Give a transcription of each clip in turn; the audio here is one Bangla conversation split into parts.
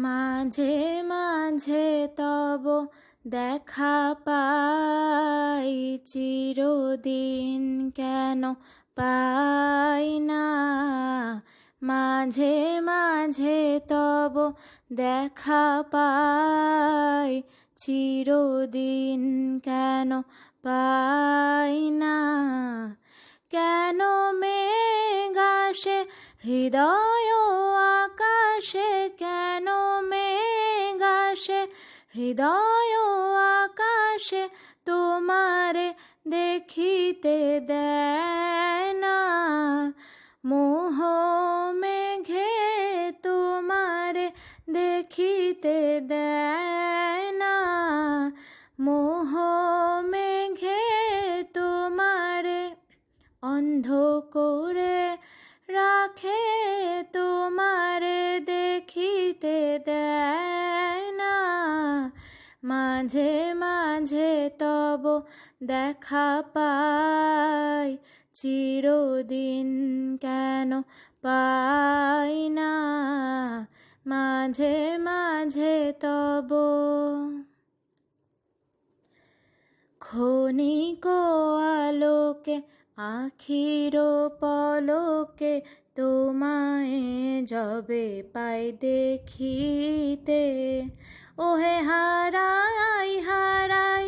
মাঝে মাঝে তব দেখা পাই, চিরদিন কেন পাই না। মাঝে মাঝে তব দেখা পাই, চিরদিন কেন পাই না। কেন মেঘ আসে হৃদয় আকাশে, কেন মেঘ আসে হৃদয় আকাশে, তোমারে দেখিতে দেয় না। মোহ মেঘে তোমারে দেখিতে দেয় না। মোহ মেঘে তোমারে অন্ধ করে রাখে, তোমারে দেখিতে দেয় না। মাঝে মাঝে তব দেখা পাই, চিরদিন কেন পাই না। মাঝে মাঝে তব ক্ষণিক আলোকে আখির পলকে, তোমায় যবে পাই দেখিতে। ওহে হারাই হারাই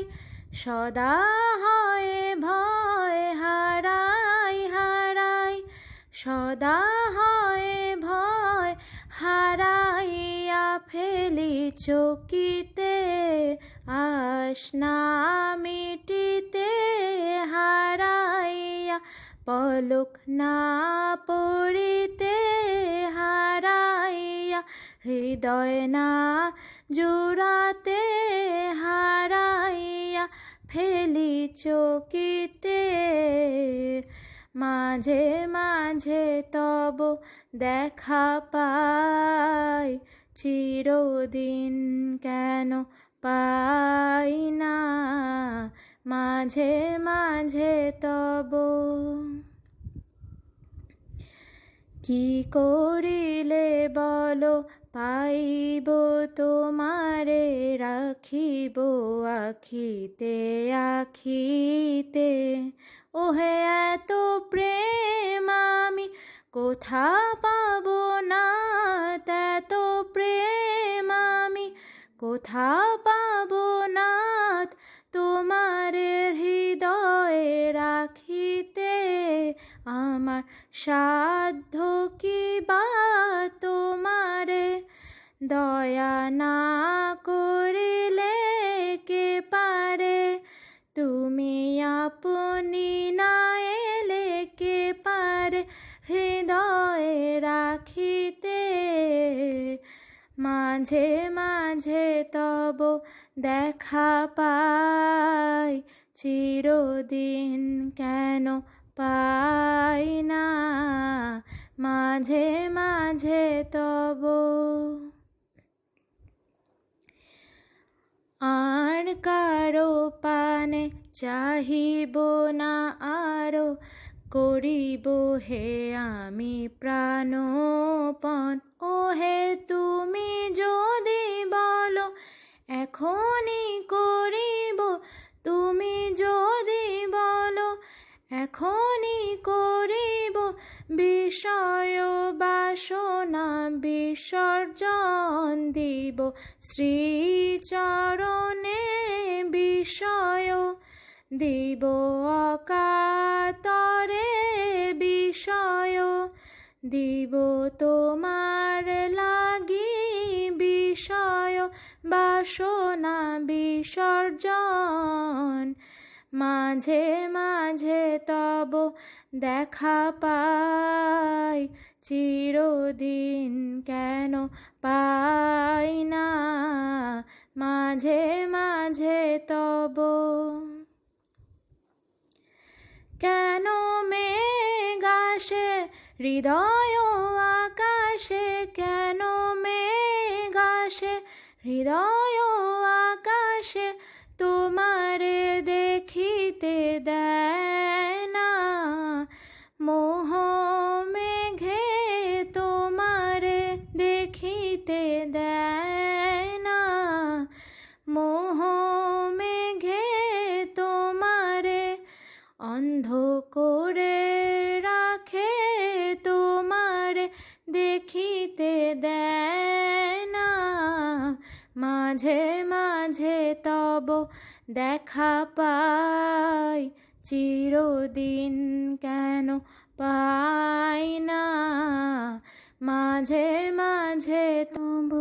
সদা হয় ভয়, হারাই হারাই সদা হয় ভয়। হারাইয়া ফেলি চকিতে আশ না মিটিতে, হারাইয়া পলক না পড়িতে, হারাইয়া হৃদয় না জুড়াতে, হারাইয়া ফেলি চকিতে। মাঝে মাঝে তব দেখা পাই, চিরদিন কেন পাই না। মাঝে মাঝে তব কি করিলে বলো পাইব তোমারে, রাখিব আখিতে আখিতে। ওহে এত প্রেম আমি কোথা পাব না, এত প্রেম আমি কোথা পাব না। তোমারে হৃদয়ে রাখিতে আমার সাধ্য কি বা, তোমারে দয়া না করিলে কে পারে। তুমি আপনি না এলে কে পারে হৃদয়ে রাখিতে। মাঝে মাঝে তব দেখা পাই, চিরদিন কেন পাই না। মাঝে মাঝে তব আর কারো পানে চাহিব না আরো, করিব হে আমি প্রাণপণ। ওহে তুমি যদি বলো এখনই করিব, তুমি যদি বলো এখনই করিব। বিষয় বাসনা বিসর্জন দিব শ্রীচরণে, বিষয় দিব অকাতরে। বিষয় দিব তোমার লাগি, বিষয় বাসনা বিসর্জন। মাঝে মাঝে তব দেখা পাই, চিরদিন কেন পাই না। মাঝে মাঝে তব কেন মেঘ আসে হৃদয় আকাশে, কেন মেঘ আসে হৃদয় আকাশে, তোমারে দেখিতে দেয় না। মোহ মেঘে তোমারে দেখিতে দেয় বন্ধ করে রাখে তোমারে দেখিতে দেয় না, মাঝে মাঝে তব দেখা পাই, চিরদিন কেন পাই না, মাঝে মাঝে তব